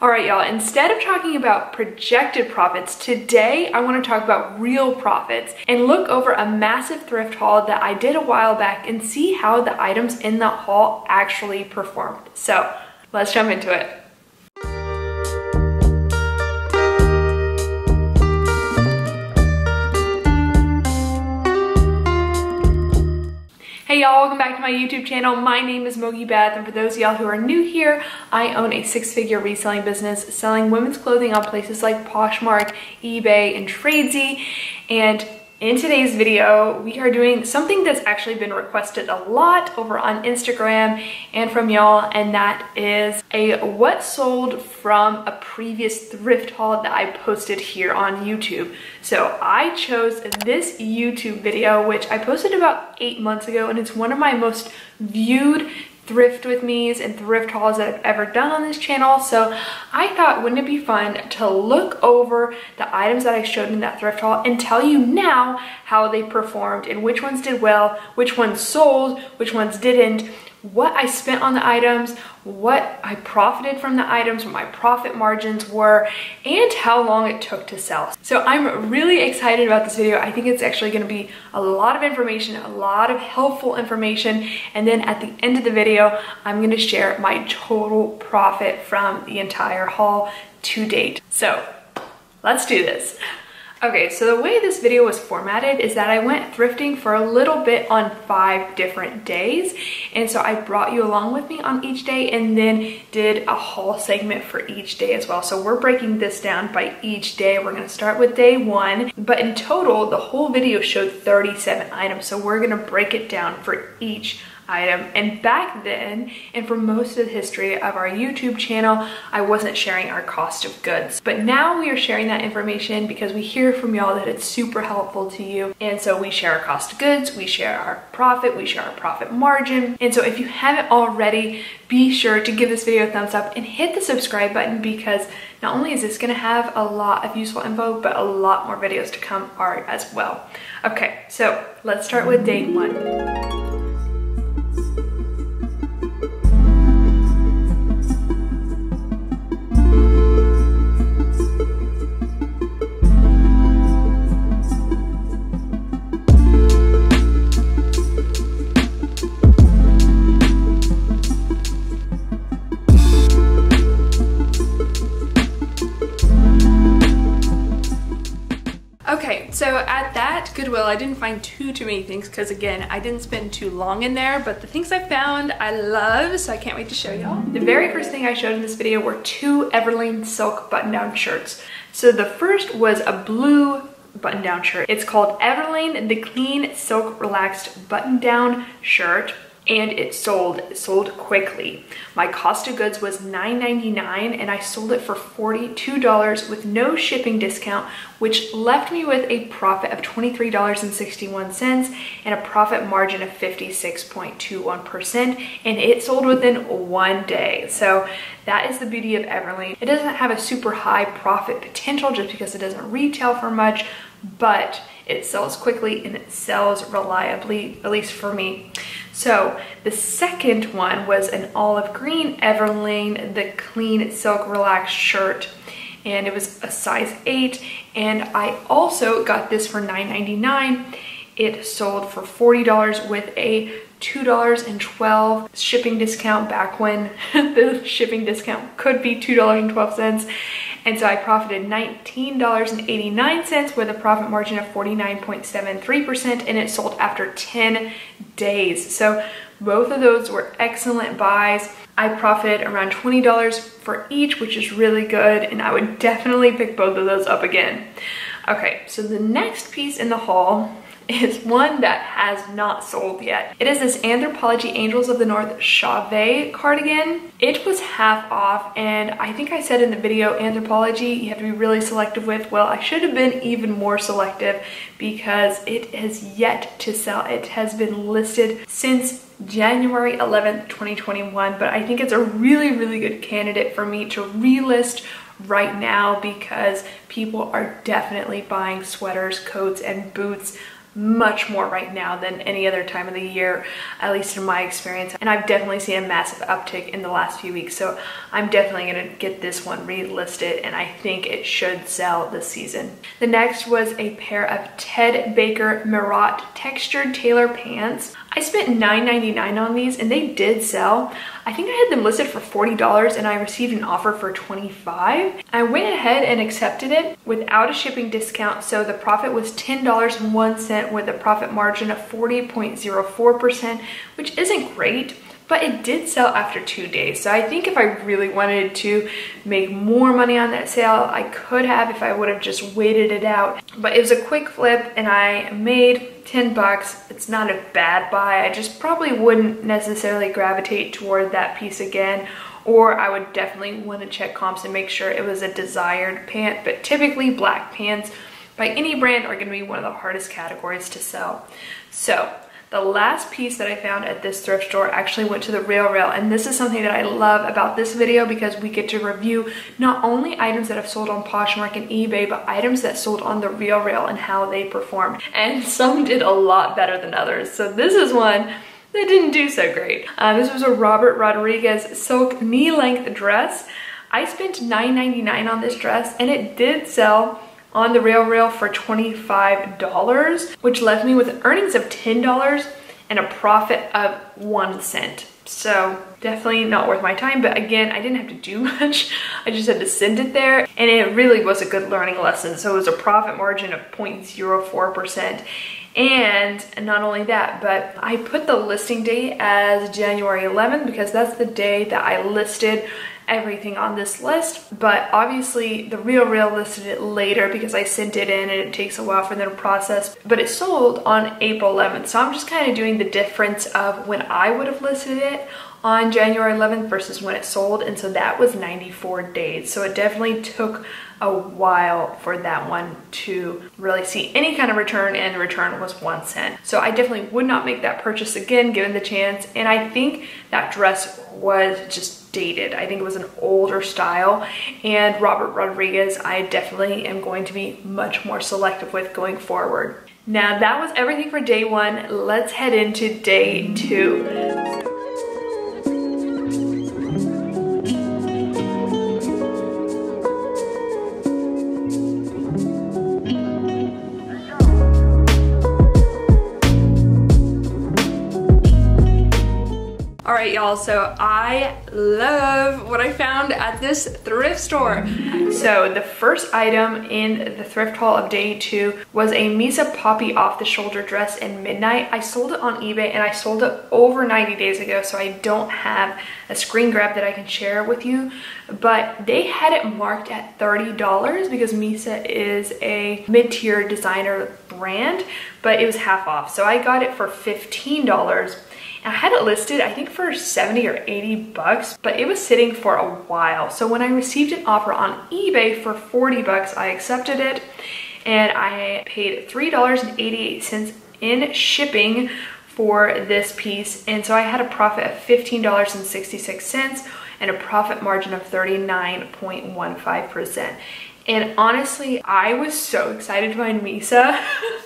All right, y'all, instead of talking about projected profits, today I want to talk about real profits and look over a massive thrift haul that I did a while back and see how the items in the haul actually performed. So let's jump into it. Hey y'all, welcome back to my YouTube channel. My name is MOGIBETH, and for those of y'all who are new here, I own a six-figure reselling business selling women's clothing on places like Poshmark, eBay, and Tradesy. And in today's video, we are doing something that's actually been requested a lot over on Instagram and from y'all, and that is a what sold from a previous thrift haul that I posted here on YouTube. So I chose this YouTube video, which I posted about 8 months ago, and it's one of my most viewed thrift with me's and thrift hauls that I've ever done on this channel. So I thought, wouldn't it be fun to look over the items that I showed in that thrift haul and tell you now how they performed and which ones did well, which ones sold, which ones didn't, what I spent on the items, what I profited from the items, what my profit margins were, and how long it took to sell. So I'm really excited about this video. I think it's actually going to be a lot of information, a lot of helpful information, and then at the end of the video, I'm going to share my total profit from the entire haul to date. So let's do this. Okay, so the way this video was formatted is that I went thrifting for a little bit on 5 different days. And so I brought you along with me on each day and then did a haul segment for each day as well. So we're breaking this down by each day. We're gonna start with day 1, but in total, the whole video showed 37 items. So we're gonna break it down for each item. And back then, and for most of the history of our YouTube channel, I wasn't sharing our cost of goods. But now we are sharing that information because we hear from y'all that it's super helpful to you. And so we share our cost of goods, we share our profit, we share our profit margin. And so if you haven't already, be sure to give this video a thumbs up and hit the subscribe button, because not only is this gonna have a lot of useful info, but a lot more videos to come are as well. Okay, so let's start with day 1. Okay, so at that Goodwill, I didn't find too many things because, again, I didn't spend too long in there, but the things I found I love, so I can't wait to show y'all. The very first thing I showed in this video were 2 Everlane silk button-down shirts. So the first was a blue button-down shirt. It's called Everlane the Clean Silk Relaxed Button-Down Shirt, and it sold quickly. My cost of goods was $9.99 and I sold it for $42 with no shipping discount, which left me with a profit of $23.61 and a profit margin of 56.21%, and it sold within 1 day. So that is the beauty of Everlane. It doesn't have a super high profit potential just because it doesn't retail for much, but it sells quickly and it sells reliably, at least for me. So the second one was an olive green Everlane the Clean Silk Relaxed shirt, and it was a size 8, and I also got this for $9.99. It sold for $40 with a $2.12 shipping discount back when the shipping discount could be $2.12. And so I profited $19.89 with a profit margin of 49.73%, and it sold after 10 days. So both of those were excellent buys. I profited around $20 for each, which is really good, and I would definitely pick both of those up again. Okay, so the next piece in the haul is one that has not sold yet. It is this Anthropologie Angels of the North Chauvet cardigan. It was half off, and I think I said in the video, Anthropologie you have to be really selective with. Well, I should have been even more selective because it has yet to sell. It has been listed since January 11th, 2021, but I think it's a really good candidate for me to relist right now because people are definitely buying sweaters, coats, and boots much more right now than any other time of the year, at least in my experience. And I've definitely seen a massive uptick in the last few weeks. So I'm definitely gonna get this one relisted, and I think it should sell this season. The next was a pair of Ted Baker Marat textured tailor pants. I spent $9.99 on these and they did sell. I think I had them listed for $40 and I received an offer for $25. I went ahead and accepted it without a shipping discount, so the profit was $10.01 with a profit margin of 40.04%, which isn't great, but it did sell after 2 days. So I think if I really wanted to make more money on that sale, I could have if I would have just waited it out. But it was a quick flip and I made 10 bucks. It's not a bad buy. I just probably wouldn't necessarily gravitate toward that piece again, or I would definitely want to check comps and make sure it was a desired pant. But typically black pants by any brand are going to be one of the hardest categories to sell. So the last piece that I found at this thrift store actually went to the RealReal, and this is something that I love about this video because we get to review not only items that have sold on Poshmark and eBay, but items that sold on the RealReal and how they performed. And some did a lot better than others. So this is one that didn't do so great. This was a Robert Rodriguez silk knee-length dress. I spent $9.99 on this dress and it did sell on the RealReal for $25, which left me with earnings of $10 and a profit of 1 cent. So definitely not worth my time, but again, I didn't have to do much. I just had to send it there, and it really was a good learning lesson. So it was a profit margin of 0.04%. And not only that, but I put the listing date as January 11th because that's the day that I listed everything on this list. But obviously the RealReal listed it later because I sent it in and it takes a while for them to process, but it sold on April 11th. So I'm just kind of doing the difference of when I would have listed it on January 11th versus when it sold, and so that was 94 days. So it definitely took a while for that one to really see any kind of return, and the return was 1 cent. So I definitely would not make that purchase again given the chance, and I think that dress was just dated. I think it was an older style, and Robert Rodriguez I definitely am going to be much more selective with going forward. Now that was everything for day one. Let's head into day two. Alright y'all, so I love what I found at this thrift store. So the first item in the thrift haul of day two was a Misa Poppy off the shoulder dress in Midnight. I sold it on eBay and I sold it over 90 days ago, so I don't have a screen grab that I can share with you, but they had it marked at $30 because Misa is a mid-tier designer brand, but it was half off. So I got it for $15. I had it listed, I think for 70 or 80 bucks, but it was sitting for a while. So when I received an offer on eBay for 40 bucks, I accepted it, and I paid $3.88 in shipping for this piece. And so I had a profit of $15.66 and a profit margin of 39.15%. And honestly, I was so excited to find Misa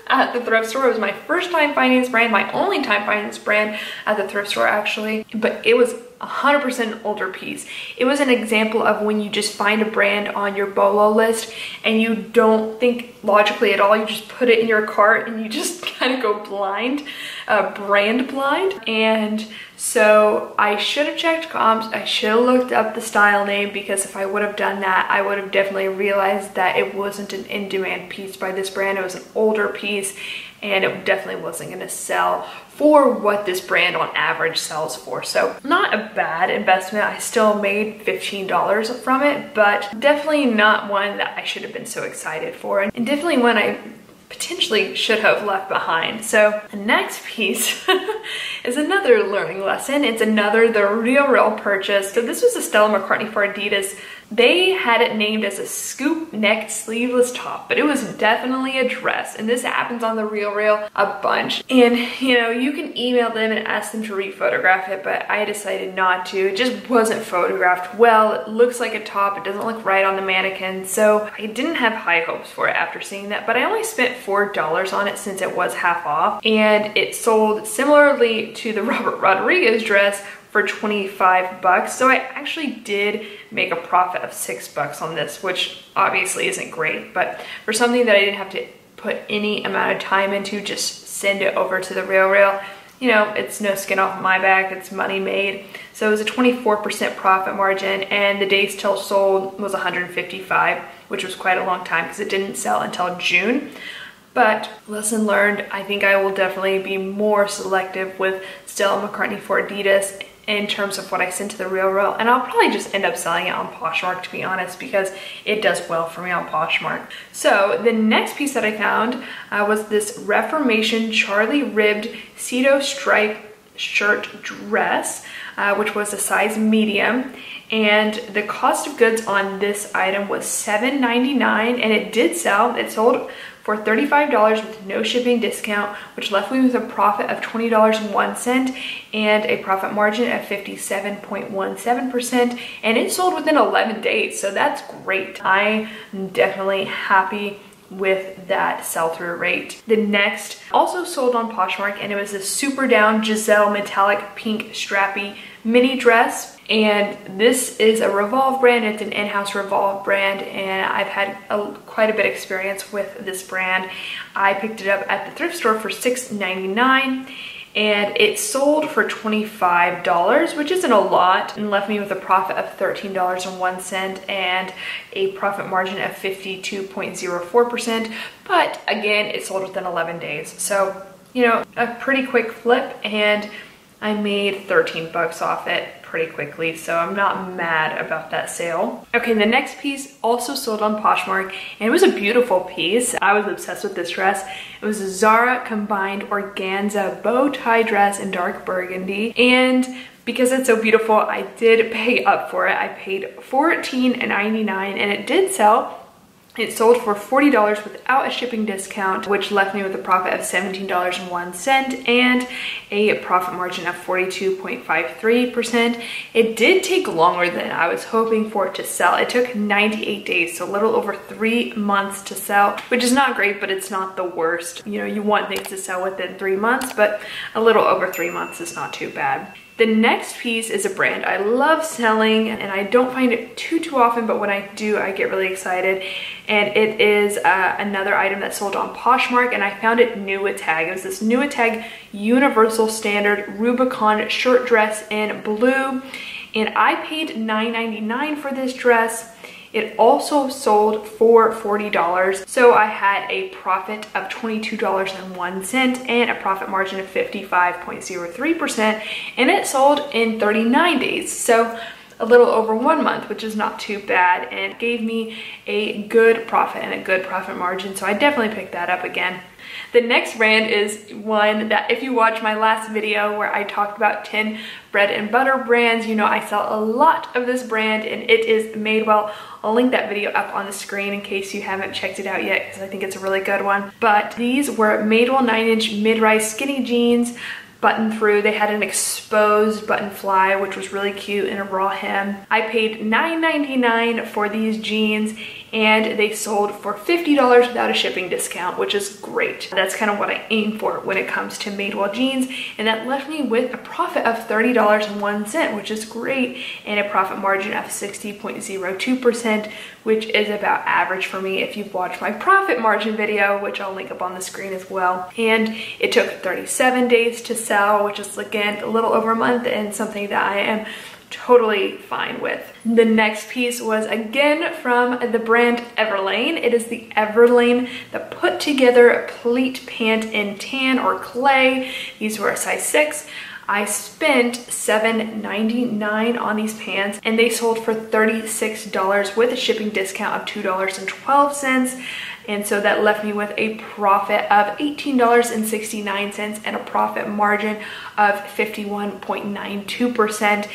at the thrift store. It was my first time finding this brand, my only time finding this brand at the thrift store actually, but it was 100% an older piece. It was an example of when you just find a brand on your BOLO list and you don't think logically at all, you just put it in your cart and you just kind of go blind, brand blind. And so I should have checked comps, I should have looked up the style name, because if I would have done that, I would have definitely realized that it wasn't an in-demand piece by this brand. It was an older piece and it definitely wasn't going to sell for what this brand on average sells for. So not a bad investment. I still made $15 from it, but definitely not one that I should have been so excited for, and definitely one I potentially should have left behind. So the next piece is another learning lesson. It's another The RealReal purchase. So this was a Stella McCartney for Adidas They had it named as a scoop neck sleeveless top, but it was definitely a dress. And this happens on the RealReal a bunch. And you know, you can email them and ask them to re-photograph it, but I decided not to. It just wasn't photographed well. It looks like a top. It doesn't look right on the mannequin. So I didn't have high hopes for it after seeing that, but I only spent $4 on it since it was half off. And it sold similarly to the Robert Rodriguez dress for 25 bucks. So I actually did make a profit of $6 on this, which obviously isn't great, but for something that I didn't have to put any amount of time into, just send it over to the RealReal, you know, it's no skin off my back, it's money made. So it was a 24% profit margin, and the days till sold was 155, which was quite a long time because it didn't sell until June. But lesson learned, I think I will definitely be more selective with Stella McCartney for Adidas in terms of what I send to the RealReal, and I'll probably just end up selling it on Poshmark, to be honest, because it does well for me on Poshmark. So the next piece that I found was this Reformation Charlie ribbed Cedo stripe shirt dress, which was a size medium, and the cost of goods on this item was $7.99, and it did sell. It sold for $35 with no shipping discount, which left me with a profit of $20.01 and a profit margin of 57.17%, and it sold within 11 days, so that's great. I'm definitely happy with that sell-through rate. The next also sold on Poshmark, and it was a super down Giselle metallic pink strappy mini dress. And this is a Revolve brand. It's an in-house Revolve brand, and I've had quite a bit of experience with this brand. I picked it up at the thrift store for $6.99, and it sold for $25, which isn't a lot, and left me with a profit of $13.01 and a profit margin of 52.04%. But again, it sold within 11 days. So, you know, a pretty quick flip, and I made 13 bucks off it pretty quickly, so I'm not mad about that sale. Okay, the next piece also sold on Poshmark, and it was a beautiful piece. I was obsessed with this dress. It was a Zara combined organza bow tie dress in dark burgundy, and because it's so beautiful, I did pay up for it. I paid $14.99, and it did sell. It sold for $40 without a shipping discount, which left me with a profit of $17.01 and a profit margin of 42.53%. It did take longer than I was hoping for it to sell. It took 98 days, so a little over 3 months to sell, which is not great, but it's not the worst. You know, you want things to sell within 3 months, but a little over 3 months is not too bad. The next piece is a brand I love selling, and I don't find it too often, but when I do, I get really excited. And it is another item that sold on Poshmark, and I found it new at tag. It was this new at tag Universal Standard Rubicon shirt dress in blue, and I paid $9.99 for this dress. It also sold for $40, so I had a profit of $22.01 and a profit margin of 55.03%, and it sold in 39 days, so a little over 1 month, which is not too bad, and gave me a good profit and a good profit margin, so I definitely picked that up again. The next brand is one that, if you watch my last video where I talked about 10 bread and butter brands, you know I sell a lot of this brand, and it is Madewell. I'll link that video up on the screen in case you haven't checked it out yet, because I think it's a really good one. But these were Madewell 9-inch mid-rise skinny jeans, button through. They had an exposed button fly, which was really cute, and a raw hem. I paid $9.99 for these jeans, and they sold for $50 without a shipping discount, which is great. That's kind of what I aim for when it comes to Madewell jeans, and that left me with a profit of $30.01, which is great, and a profit margin of 60.02%, which is about average for me if you've watched my profit margin video, which I'll link up on the screen as well. And it took 37 days to sell, which is again a little over a month, and something that I am totally fine with. The next piece was again from the brand Everlane. It is the Everlane, the put together pleat pant in tan or clay. These were a size 6. I spent $7.99 on these pants, and they sold for $36 with a shipping discount of $2.12. And so that left me with a profit of $18.69 and a profit margin of 51.92%.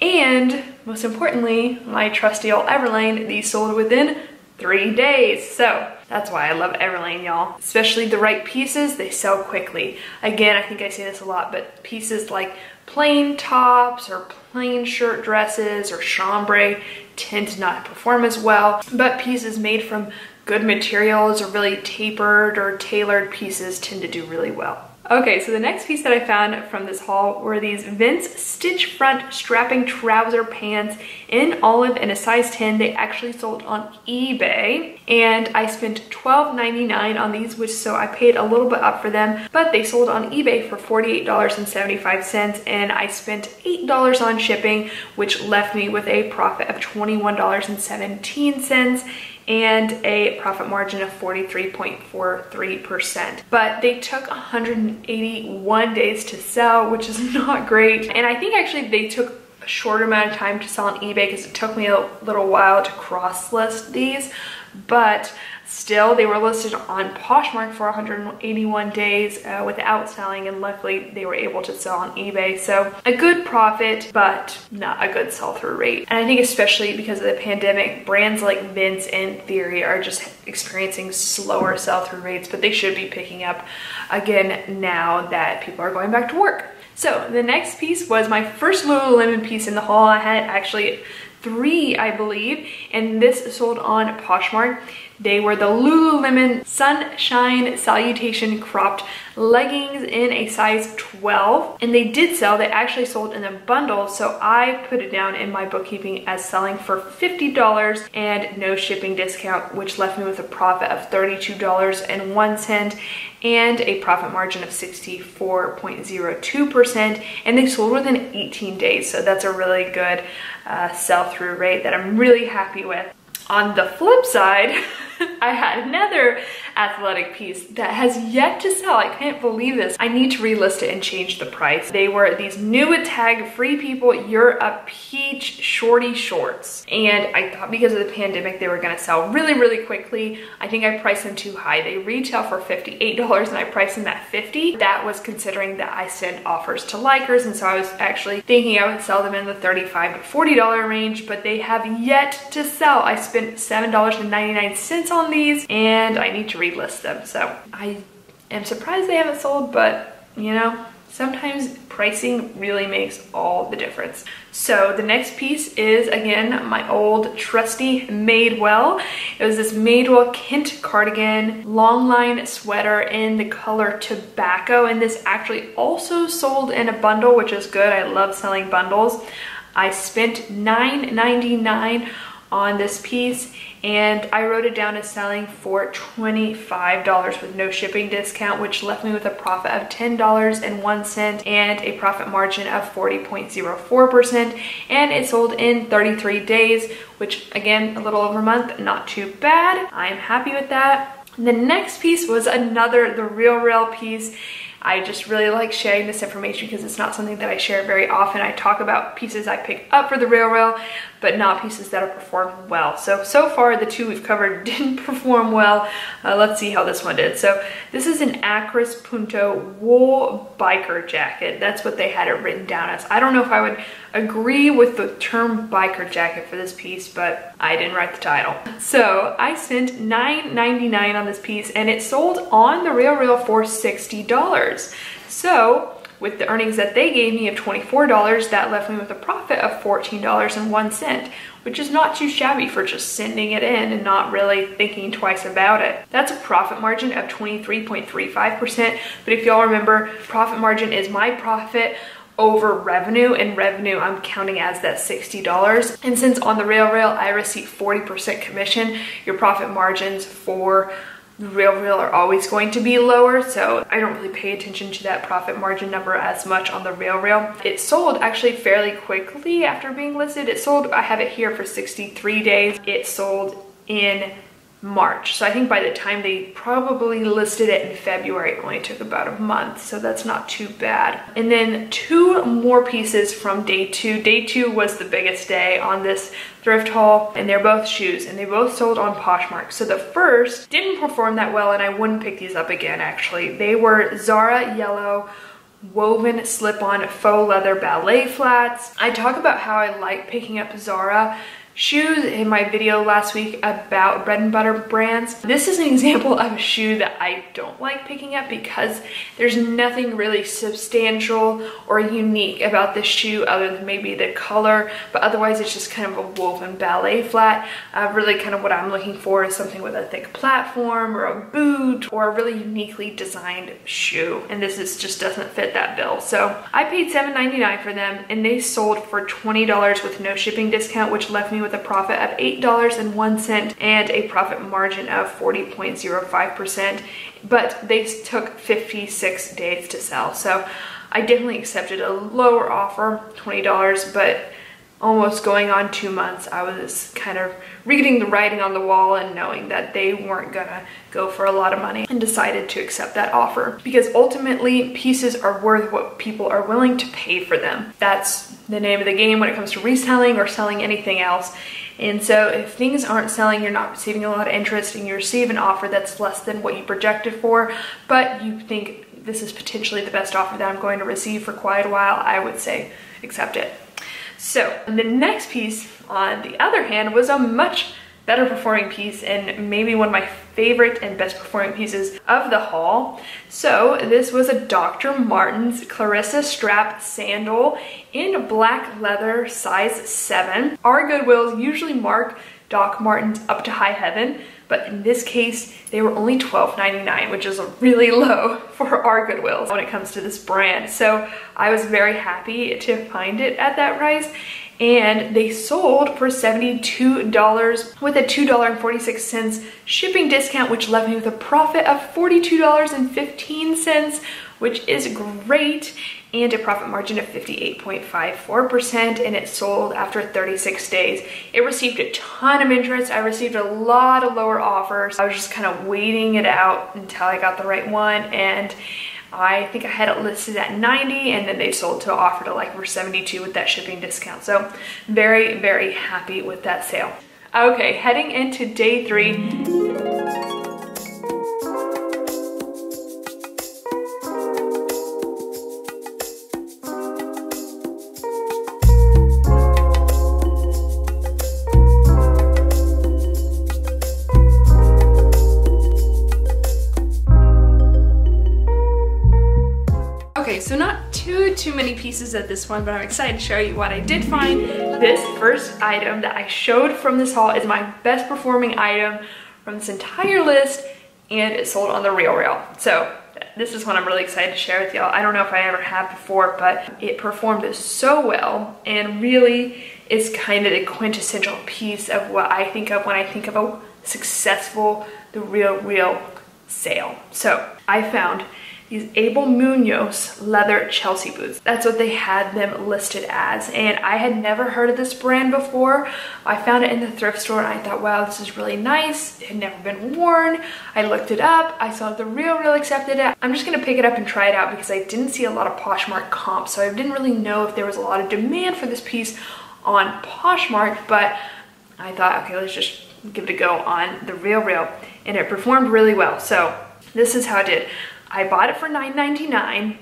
And most importantly, my trusty old Everlane, these sold within 3 days. So that's why I love Everlane, y'all. Especially the right pieces, they sell quickly. Again, I think I say this a lot, but pieces like plain tops or plain shirt dresses or chambray tend to not perform as well. But pieces made from good materials or really tapered or tailored pieces tend to do really well. Okay, so the next piece that I found from this haul were these Vince stitch front strapping trouser pants in olive and a size 10. They actually sold on eBay, and I spent $12.99 on these, which so I paid a little bit up for them, but they sold on eBay for $48.75, and I spent $8 on shipping, which left me with a profit of $21.17 and a profit margin of 43.43%. But they took 181 days to sell, which is not great. And I think actually they took a shorter amount of time to sell on eBay because it took me a little while to cross-list these. But still, they were listed on Poshmark for 181 days without selling, and luckily they were able to sell on eBay. So a good profit, but not a good sell-through rate. And I think especially because of the pandemic, brands like Vince in theory are just experiencing slower sell-through rates, but they should be picking up again now that people are going back to work. So the next piece was my first Lululemon piece in the haul. I had actually 3, I believe, and this sold on Poshmark. They were the Lululemon Sunshine Salutation cropped leggings in a size 12, and they did sell. They actually sold in a bundle, so I put it down in my bookkeeping as selling for $50 and no shipping discount, which left me with a profit of $32.01 and a profit margin of 64.02%, and they sold within 18 days, so that's a really good sell-through rate that I'm really happy with. On the flip side, I had another athletic piece that has yet to sell. I can't believe this. I need to relist it and change the price. They were these new tag Free People You're a Peach shorty shorts. And I thought because of the pandemic, they were gonna sell really, really quickly. I think I priced them too high. They retail for $58 and I priced them at $50. That was considering that I sent offers to likers. And so I was actually thinking I would sell them in the $35 to $40 range, but they have yet to sell. I spent $7.99 on these and I need to relist them. So I am surprised they haven't sold, but you know, sometimes pricing really makes all the difference. So the next piece is again my old trusty Madewell. It was this Madewell Kent cardigan long line sweater in the color tobacco, and this actually also sold in a bundle, which is good. I love selling bundles. I spent $9.99 on this piece, and I wrote it down as selling for $25 with no shipping discount, which left me with a profit of $10.01 and a profit margin of 40.04%, and it sold in 33 days, which again, a little over a month, not too bad. I am happy with that. The next piece was another The Real piece. I just really like sharing this information because it's not something that I share very often. I talk about pieces I pick up for The Real, but not pieces that are performed well. So far the 2 we've covered didn't perform well. Let's see how this one did. So this is an Acris Punto wool biker jacket. That's what they had it written down as. I don't know if I would agree with the term biker jacket for this piece, but I didn't write the title. So I spent $9.99 on this piece and it sold on The Real for $60. So with the earnings that they gave me of $24, that left me with a profit of $14.01, which is not too shabby for just sending it in and not really thinking twice about it. That's a profit margin of 23.35%, but if y'all remember, profit margin is my profit over revenue, and revenue I'm counting as that $60. And since on The Real I receive 40% commission, your profit margins for The Real are always going to be lower, so I don't really pay attention to that profit margin number as much on The Real. It sold actually fairly quickly after being listed. It sold, I have it here for 63 days. It sold in March. So I think by the time they probably listed it in February, it only took about a month. So that's not too bad. And then 2 more pieces from day 2. Day 2 was the biggest day on this thrift haul, and they're both shoes, and they both sold on Poshmark. So the first didn't perform that well, and I wouldn't pick these up again actually. They were Zara yellow woven slip-on faux leather ballet flats. I talk about how I like picking up Zara shoes in my video last week about bread and butter brands. This is an example of a shoe that I don't like picking up because there's nothing really substantial or unique about this shoe other than maybe the color, but otherwise it's just kind of a woven ballet flat. Really kind of what I'm looking for is something with a thick platform or a boot or a really uniquely designed shoe, and this just doesn't fit that bill. So I paid $7.99 for them and they sold for $20 with no shipping discount, which left me with a profit of $8.01 and a profit margin of 40.05%, but they took 56 days to sell. So I definitely accepted a lower offer, $20, but almost going on 2 months, I was kind of reading the writing on the wall and knowing that they weren't gonna go for a lot of money, and decided to accept that offer because ultimately pieces are worth what people are willing to pay for them. That's the name of the game when it comes to reselling or selling anything else. And so if things aren't selling, you're not receiving a lot of interest, and you receive an offer that's less than what you projected for, but you think this is potentially the best offer that I'm going to receive for quite a while, I would say accept it. So the next piece, on the other hand, was a much better performing piece and maybe one of my favorite and best performing pieces of the haul. So this was a Dr. Martens Clarissa strap sandal in black leather, size 7. Our Goodwills usually mark Doc Martens up to high heaven, but in this case, they were only $12.99, which is really low for our Goodwills when it comes to this brand. So I was very happy to find it at that price. And they sold for $72 with a $2.46 shipping discount, which left me with a profit of $42.15, which is great, and a profit margin of 58.54%, and it sold after 36 days. It received a ton of interest. I received a lot of lower offers. I was just kind of waiting it out until I got the right one, and I think I had it listed at 90, and then they sold to offer to like for 72 with that shipping discount. So very, very happy with that sale. Okay, heading into day 3. Okay, so not too many pieces at this one, but I'm excited to show you what I did find. This first item that I showed from this haul is my best performing item from this entire list, and it sold on the RealReal. So this is one I'm really excited to share with y'all. I don't know if I ever have before, but it performed so well and really is kind of the quintessential piece of what I think of when I think of a successful The RealReal sale. So I found these Abel Munoz leather Chelsea boots. That's what they had them listed as, and I had never heard of this brand before. I found it in the thrift store and I thought, wow, this is really nice. It had never been worn. I looked it up. I saw The RealReal accepted it. I'm just gonna pick it up and try it out because I didn't see a lot of Poshmark comps, so I didn't really know if there was a lot of demand for this piece on Poshmark, but I thought, okay, let's just give it a go on The RealReal, and it performed really well. So this is how it did. I bought it for $9.99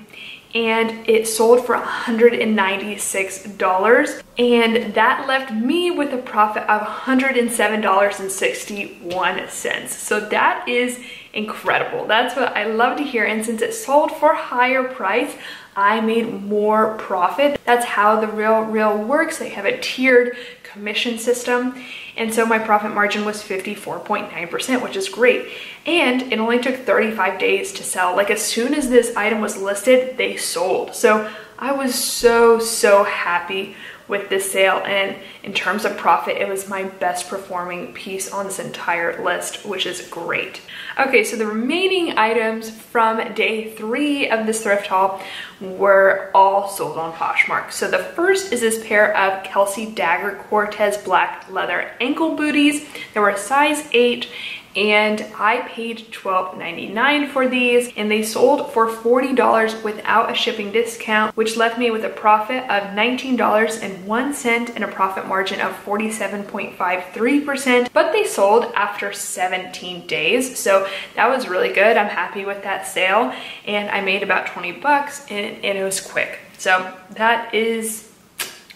and it sold for $196, and that left me with a profit of $107.61. So that is incredible. That's what I love to hear, and since it sold for a higher price, I made more profit. That's how The RealReal works. They have a tiered commission system, and so my profit margin was 54.9%, which is great. And it only took 35 days to sell. Like, as soon as this item was listed, they sold. So I was so happy with this sale, and in terms of profit, it was my best performing piece on this entire list, which is great. Okay, so the remaining items from day 3 of this thrift haul were all sold on Poshmark. So the first is this pair of Kelsey Dagger Cortez black leather ankle booties. They were a size 8, and I paid $12.99 for these, and they sold for $40 without a shipping discount, which left me with a profit of $19.01 and a profit margin of 47.53%, but they sold after 17 days, so that was really good. I'm happy with that sale, and I made about 20 bucks, and it was quick. So that is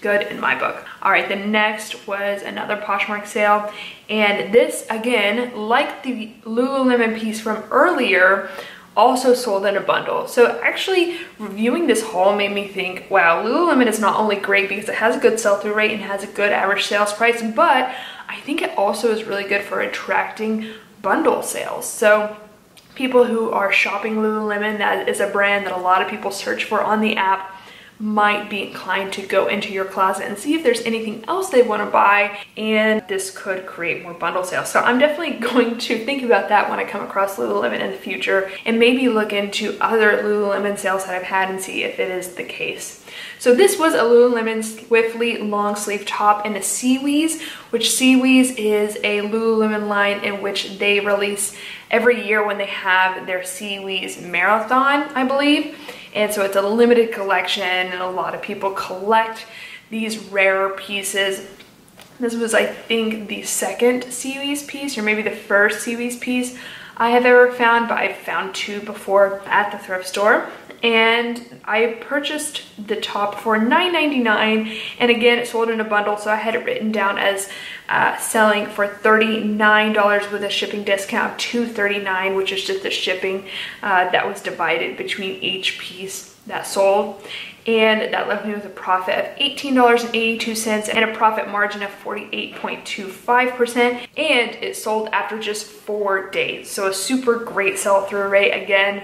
good in my book. All right, the next was another Poshmark sale, and this, again, like the Lululemon piece from earlier, also sold in a bundle. So actually reviewing this haul made me think, wow, Lululemon is not only great because it has a good sell-through rate and has a good average sales price, but I think it also is really good for attracting bundle sales. So people who are shopping Lululemon, that is a brand that a lot of people search for on the app, might be inclined to go into your closet and see if there's anything else they want to buy, and this could create more bundle sales. So I'm definitely going to think about that when I come across Lululemon in the future, and maybe look into other Lululemon sales that I've had and see if it is the case. So this was a Lululemon Swiftly long sleeve top in a Seawees, which Seawees is a Lululemon line in which they release every year when they have their Seawees marathon, I believe. And so it's a limited collection, and a lot of people collect these rare pieces. This was, I think, the second Seawees piece, or maybe the first Seawees piece I have ever found, but I've found two before at the thrift store. And I purchased the top for $9.99, and again, it sold in a bundle, so I had it written down as selling for $39 with a shipping discount of $2.39, which is just the shipping that was divided between each piece that sold. And that left me with a profit of $18.82 and a profit margin of 48.25%. And it sold after just 4 days. So a super great sell-through rate. Again,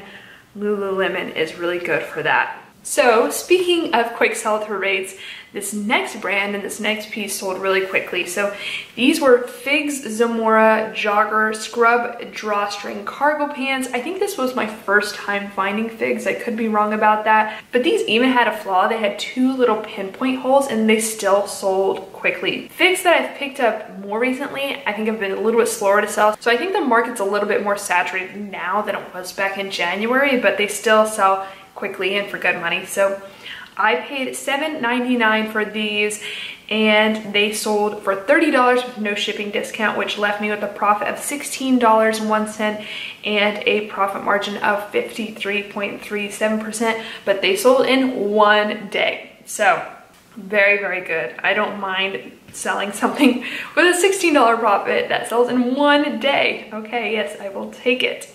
Lululemon is really good for that. So speaking of quick sell-through rates, this next brand and this next piece sold really quickly. So these were Figs Zamora Jogger Scrub Drawstring Cargo Pants. I think this was my first time finding Figs. I could be wrong about that. But these even had a flaw. They had 2 little pinpoint holes, and they still sold quickly. Figs that I've picked up more recently, I think have been a little bit slower to sell. So I think the market's a little bit more saturated now than it was back in January, but they still sell quickly and for good money. So I paid $7.99 for these, and they sold for $30 with no shipping discount, which left me with a profit of $16.01 and a profit margin of 53.37%, but they sold in 1 day. So very, very good. I don't mind selling something with a $16 profit that sells in 1 day. Okay, yes, I will take it.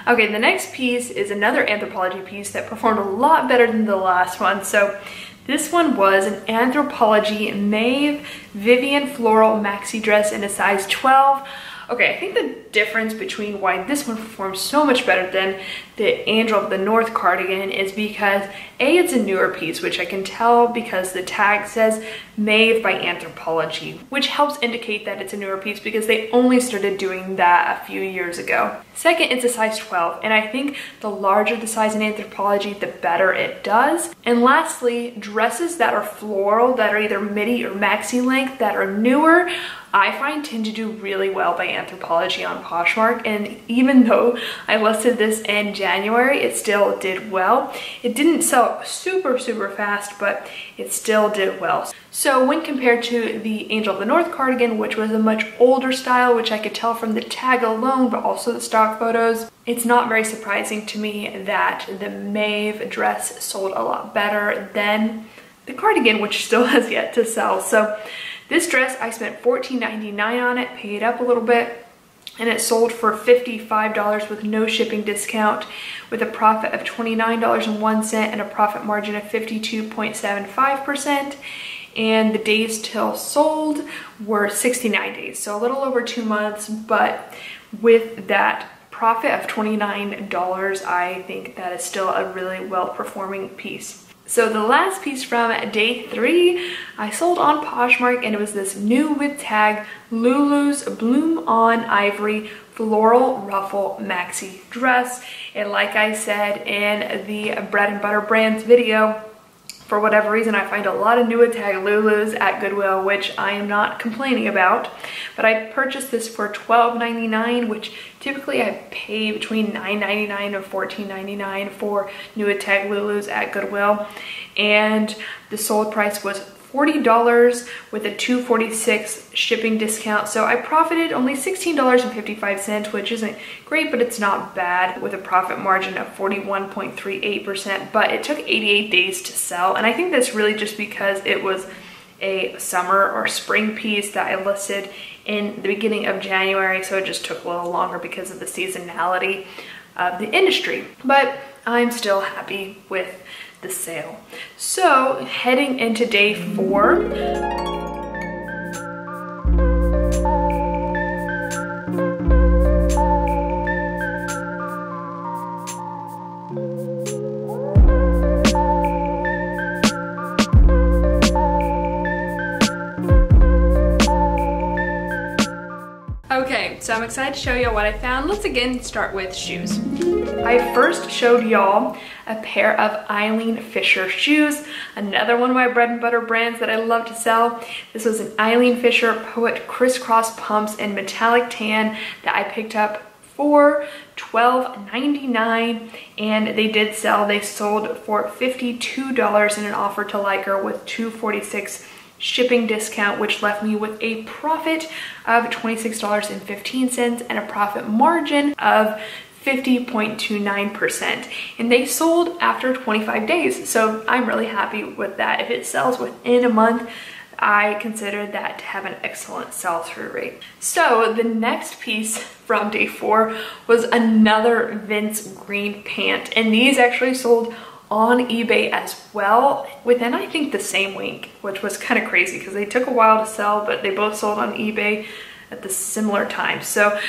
Okay, the next piece is another Anthropologie piece that performed a lot better than the last one. So this one was an Anthropologie Maeve Vivian Floral Maxi Dress in a size 12. Okay, I think the difference between why this one performs so much better than the Angel of the North cardigan is because A, it's a newer piece, which I can tell because the tag says Maeve by Anthropologie, which helps indicate that it's a newer piece because they only started doing that a few years ago. Second, it's a size 12, and I think the larger the size in Anthropologie, the better it does. And lastly, dresses that are floral, that are either midi or maxi length, that are newer, I find tend to do really well by Anthropologie on Poshmark. And even though I listed this in January, it still did well. It didn't sell super fast, but it still did well. So when compared to the Angel of the North cardigan, which was a much older style, which I could tell from the tag alone, but also the stock photos, it's not very surprising to me that the Maeve dress sold a lot better than the cardigan, which still has yet to sell. So this dress, I spent $14.99 on it, paid up a little bit, and it sold for $55 with no shipping discount, with a profit of $29.01 and a profit margin of 52.75%. And the days till sold were 69 days, so a little over 2 months, but with that profit of $29, I think that is still a really well-performing piece. So the last piece from day 3, I sold on Poshmark, and it was this new with tag Lulu's Bloom On Ivory Floral Ruffle Maxi Dress. And like I said in the Bread and Butter Brands video, For whatever reason, I find a lot of new attack Lulus at Goodwill, which I am not complaining about. But I purchased this for $12.99, which typically I pay between $9.99 and $14.99 for new attack Lulus at Goodwill. And the sold price was $40 with a $2.46 shipping discount. So I profited only $16.55, which isn't great, but it's not bad, with a profit margin of 41.38%. But it took 88 days to sell. And I think that's really just because it was a summer or spring piece that I listed in the beginning of January. So it just took a little longer because of the seasonality of the industry. But I'm still happy with the sale. So heading into day 4, okay, so I'm excited to show y'all what I found. Let's again start with shoes. I first showed y'all a pair of Eileen Fisher shoes, another one of my bread and butter brands that I love to sell. This was an Eileen Fisher Poet crisscross pumps in metallic tan that I picked up for $12.99, and they did sell. They sold for $52 in an offer to Liker with $2.46 shipping discount, which left me with a profit of $26.15 and a profit margin of 50.29%. And they sold after 25 days. So I'm really happy with that. If it sells within a month, I consider that to have an excellent sell-through rate. So the next piece from day 4 was another Vince green pant. And these actually sold on eBay as well within, I think, the same week, which was kind of crazy because they took a while to sell, but they both sold on eBay at the similar time. So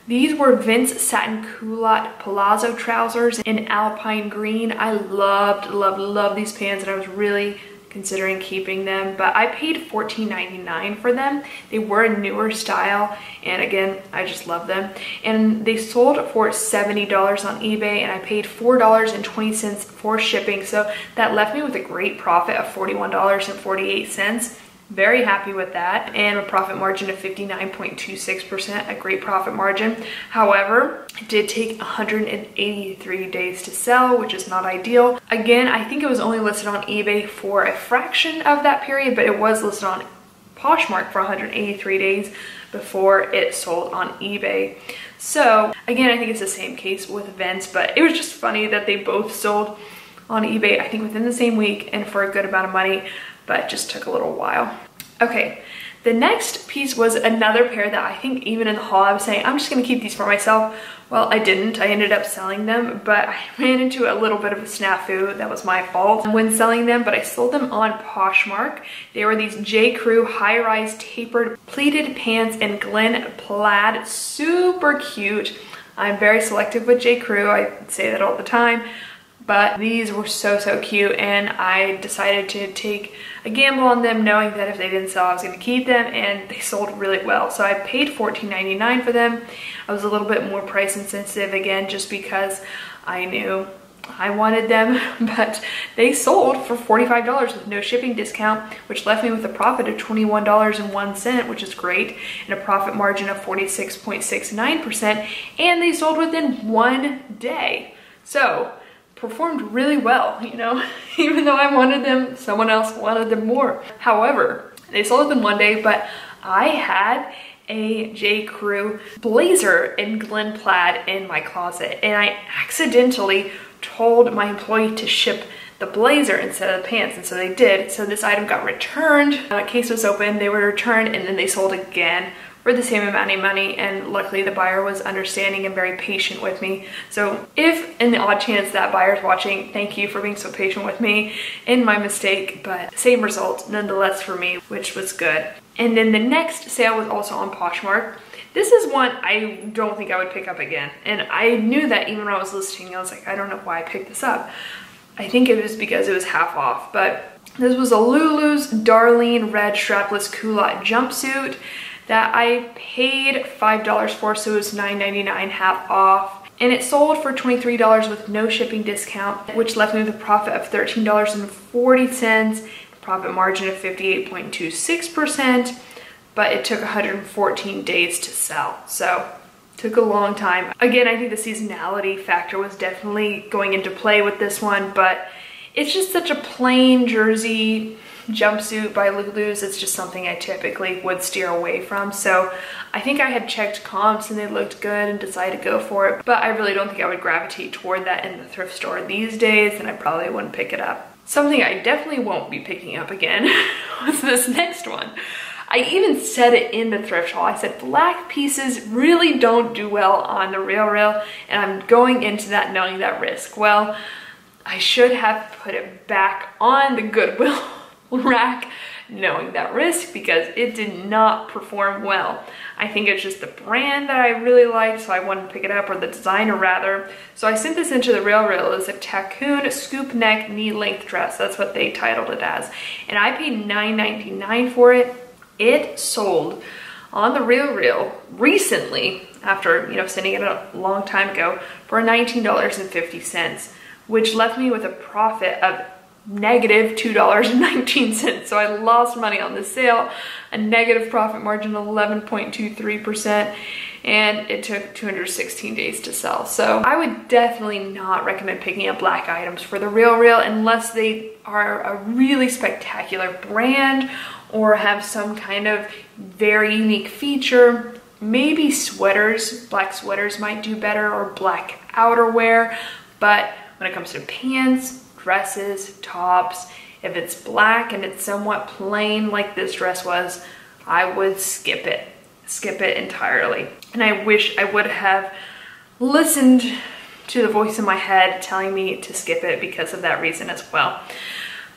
these were Vince satin culotte palazzo trousers in alpine green. I loved these pants, and I was really considering keeping them, but I paid $14.99 for them. They were a newer style, and again, I just love them. And they sold for $70 on eBay, and I paid $4.20 for shipping, so that left me with a great profit of $41.48. Very happy with that, and a profit margin of 59.26%, a great profit margin. However, it did take 183 days to sell, which is not ideal. Again, I think it was only listed on eBay for a fraction of that period, but it was listed on Poshmark for 183 days before it sold on eBay. So again, I think it's the same case with Vince, but it was just funny that they both sold on eBay, I think within the same week and for a good amount of money, but it just took a little while. Okay, the next piece was another pair that I think even in the haul I was saying, I'm just gonna keep these for myself. Well, I didn't. I ended up selling them, but I ran into a little bit of a snafu. That was my fault when selling them, but I sold them on Poshmark. They were these J. Crew high-rise tapered pleated pants in Glen plaid. Super cute. I'm very selective with J. Crew. I say that all the time. But these were so cute, and I decided to take a gamble on them, knowing that if they didn't sell, I was going to keep them, and they sold really well. So I paid $14.99 for them. I was a little bit more price insensitive again, just because I knew I wanted them, but they sold for $45 with no shipping discount, which left me with a profit of $21.01, which is great, and a profit margin of 46.69%, and they sold within 1 day. So performed really well, you know, even though I wanted them, someone else wanted them more. However, they sold within 1 day, but I had a J. Crew blazer in Glen plaid in my closet, and I accidentally told my employee to ship the blazer instead of the pants, and so they did. So this item got returned. Case was open, they were returned, and then they sold again for the same amount of money, and luckily the buyer was understanding and very patient with me. So if in the odd chance that buyer's watching, thank you for being so patient with me in my mistake, but same result nonetheless for me, which was good. And then the next sale was also on Poshmark. This is one I don't think I would pick up again, and I knew that even when I was listing. I was like, I don't know why I picked this up. I think it was because it was half off, but this was a Lulu's Darlene red strapless culotte jumpsuit that I paid $5 for, so it was $9.99 half off. And it sold for $23 with no shipping discount, which left me with a profit of $13.40, profit margin of 58.26%, but it took 114 days to sell. So took a long time. Again, I think the seasonality factor was definitely going into play with this one, but it's just such a plain jersey jumpsuit by Lulu's. It's just something I typically would steer away from. So I think I had checked comps and they looked good and decided to go for it, but I really don't think I would gravitate toward that in the thrift store these days, and I probably wouldn't pick it up. Something I definitely won't be picking up again was this next one. I even said it in the thrift haul. I said black pieces really don't do well on the RealReal, and I'm going into that knowing that risk. Well, I should have put it back on the Goodwill rack knowing that risk, because it did not perform well. I think it's just the brand that I really liked, so I wanted to pick it up, or the designer rather. So I sent this into the RealReal as a Tacoon scoop neck knee length dress. That's what they titled it as. And I paid $9.99 for it. It sold on the RealReal recently, after, you know, sending it a long time ago, for $19.50, which left me with a profit of negative $2.19. So I lost money on the sale, a negative profit margin of 11.23%, and it took 216 days to sell. So I would definitely not recommend picking up black items for the RealReal unless they are a really spectacular brand or have some kind of very unique feature. Maybe sweaters, black sweaters might do better, or black outerwear, but when it comes to pants, dresses, tops, if it's black and it's somewhat plain like this dress was, I would skip it entirely. And I wish I would have listened to the voice in my head telling me to skip it because of that reason as well.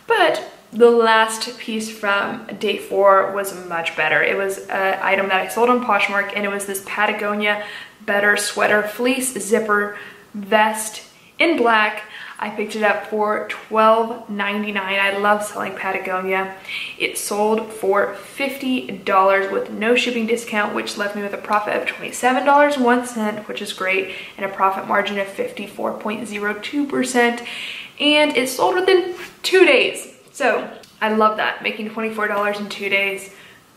But the last piece from day 4 was much better. It was an item that I sold on Poshmark, and it was this Patagonia Better Sweater Fleece Zipper Vest in black. I picked it up for $12.99. I love selling Patagonia. It sold for $50 with no shipping discount, which left me with a profit of $27.01, which is great, and a profit margin of 54.02%. And it sold within 2 days. So I love that, making $24 in 2 days.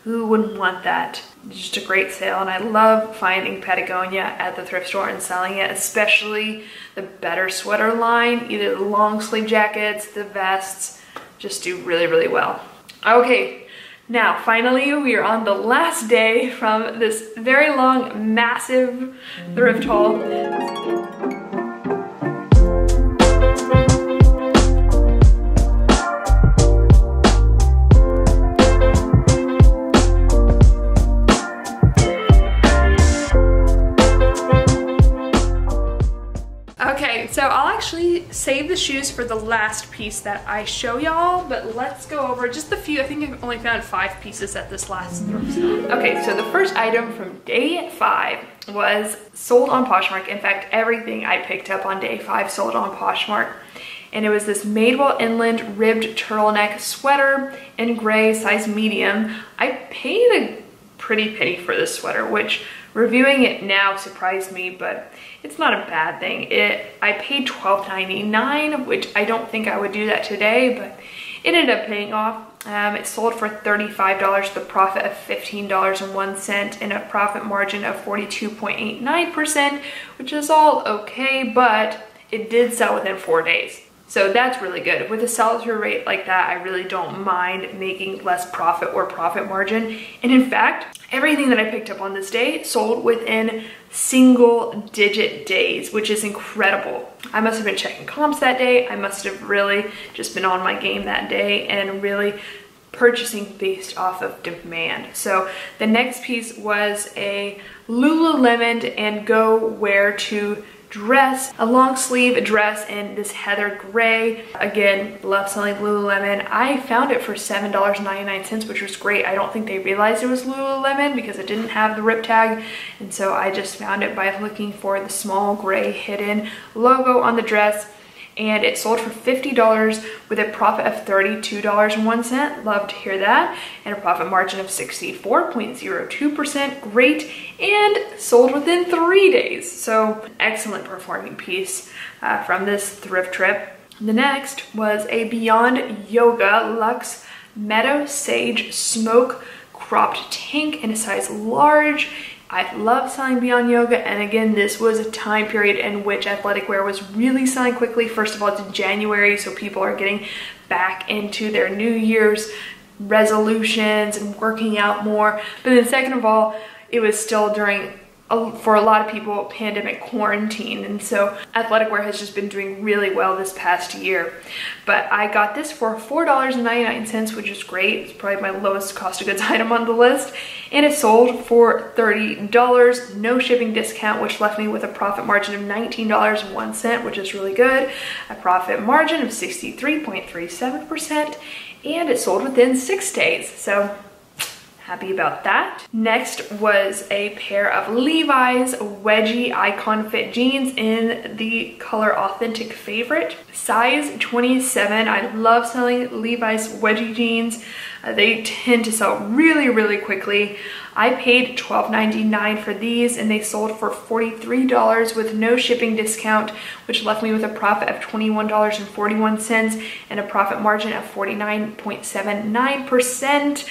Who wouldn't want that? Just a great sale, and I love finding Patagonia at the thrift store and selling it, especially the Better Sweater line. Either the long sleeve jackets, the vests, just do really, really well. Okay, now finally we are on the last day from this very long, massive thrift haul. So I'll actually save the shoes for the last piece that I show y'all, but let's go over just a few. I think I've only found 5 pieces at this last thrift store. Okay, so the first item from day 5 was sold on Poshmark. In fact, everything I picked up on day 5 sold on Poshmark. And it was this Madewell Inland ribbed turtleneck sweater in gray, size medium. I paid a pretty penny for this sweater, which reviewing it now surprised me, but it's not a bad thing. I paid $12.99, which I don't think I would do that today, but it ended up paying off. It sold for $35, the profit of $15.01, and a profit margin of 42.89%, which is all okay, but it did sell within 4 days. So that's really good. With a sell-through rate like that, I really don't mind making less profit or profit margin. And in fact, everything that I picked up on this day sold within single-digit days, which is incredible. I must have been checking comps that day. I must have really just been on my game that day and really purchasing based off of demand. So the next piece was a Lululemon and Go Wear To dress, a long sleeve dress in this heather gray. Again, love selling Lululemon. I found it for $7.99, which was great. I don't think they realized it was Lululemon because it didn't have the rip tag, and so I just found it by looking for the small gray hidden logo on the dress. and it sold for $50 with a profit of $32.01. Love to hear that. And a profit margin of 64.02%. Great. And sold within 3 days. So excellent performing piece from this thrift trip. The next was a Beyond Yoga Luxe Meadow Sage Smoke Cropped Tank in a size large. I love selling Beyond Yoga, and again, this was a time period in which athletic wear was really selling quickly. First of all, it's January, so people are getting back into their New Year's resolutions and working out more. But then second of all, it was still during, for a lot of people, pandemic quarantine, and so athletic wear has just been doing really well this past year. But I got this for $4.99, which is great. It's probably my lowest cost of goods item on the list, and it sold for $30, no shipping discount, which left me with a profit margin of $19.01, which is really good, a profit margin of 63.37%, and it sold within 6 days. So happy about that. Next was a pair of Levi's Wedgie Icon Fit jeans in the color Authentic Favorite, size 27. I love selling Levi's Wedgie jeans. They tend to sell really quickly. I paid $12.99 for these, and they sold for $43 with no shipping discount, which left me with a profit of $21.41 and a profit margin of 49.79%.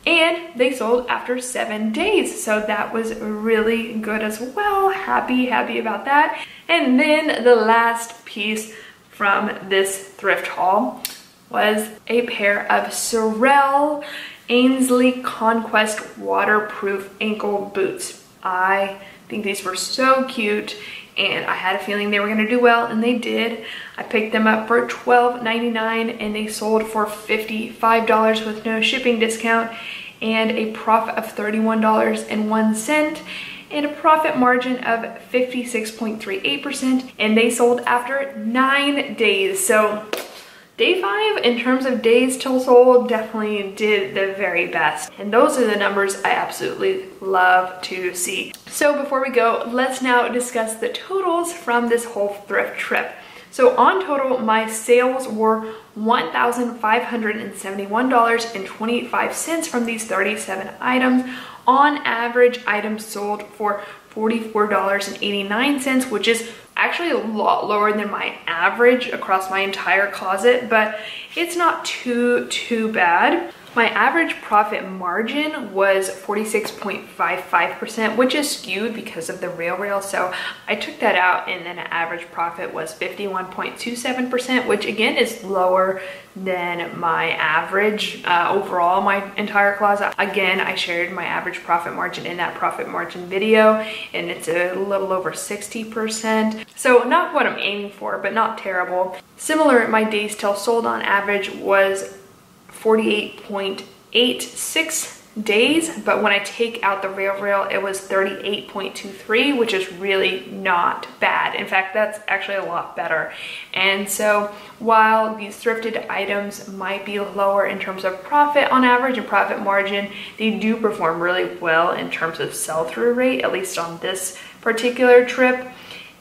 And they sold after 7 days, so that was really good as well. Happy about that. And then the last piece from this thrift haul was a pair of Sorel Ainsley Conquest waterproof ankle boots. I think these were so cute, and I had a feeling they were gonna do well, and they did. I picked them up for $12.99, and they sold for $55 with no shipping discount, and a profit of $31.01, and a profit margin of 56.38%, and they sold after 9 days. So day 5 in terms of days till sold definitely did the very best. And those are the numbers I absolutely love to see. So before we go, let's now discuss the totals from this whole thrift trip. So on total, my sales were $1,571.25 from these 37 items. On average, items sold for $44.89, which is actually a lot lower than my average across my entire closet, but it's not too bad. My average profit margin was 46.55%, which is skewed because of the rail, so I took that out, and then an average profit was 51.27%, which again is lower than my average overall, my entire closet. Again, I shared my average profit margin in that profit margin video, and it's a little over 60%. So not what I'm aiming for, but not terrible. Similar, my days till sold on average was 48.86 days, but when I take out the rail, it was 38.23, which is really not bad. In fact, that's actually a lot better. And so while these thrifted items might be lower in terms of profit on average and profit margin, they do perform really well in terms of sell-through rate, at least on this particular trip.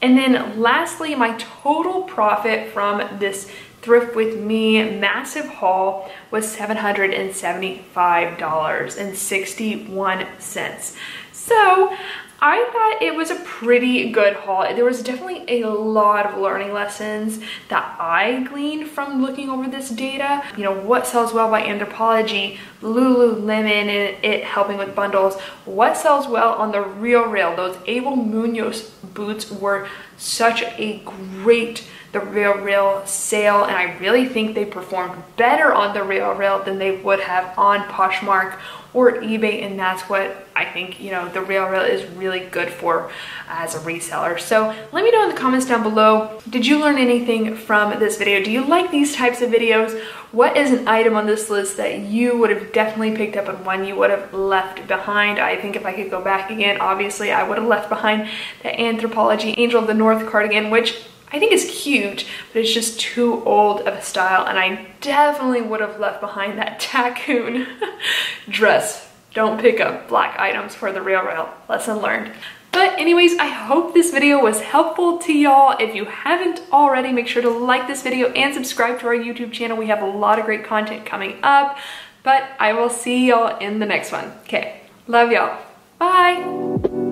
And then lastly, my total profit from this Thrift With Me massive haul was $775.61. So I thought it was a pretty good haul. There was definitely a lot of learning lessons that I gleaned from looking over this data. You know, what sells well by Anthropologie, Lululemon and it helping with bundles, what sells well on the Real. Those Abel Munoz boots were such a great The Real sale, and I really think they performed better on the Real than they would have on Poshmark or eBay, and that's what I think, you know, the Real is really good for as a reseller. So let me know in the comments down below, did you learn anything from this video? Do you like these types of videos? What is an item on this list that you would have definitely picked up and one you would have left behind? I think if I could go back again, obviously I would have left behind the Anthropologie Angel of the North cardigan, which I think it's cute, but it's just too old of a style, and I definitely would have left behind that Taccoon dress. Don't pick up black items for the Real. Lesson learned. But anyways, I hope this video was helpful to y'all. If you haven't already, make sure to like this video and subscribe to our YouTube channel. We have a lot of great content coming up, but I will see y'all in the next one. Okay, love y'all. Bye.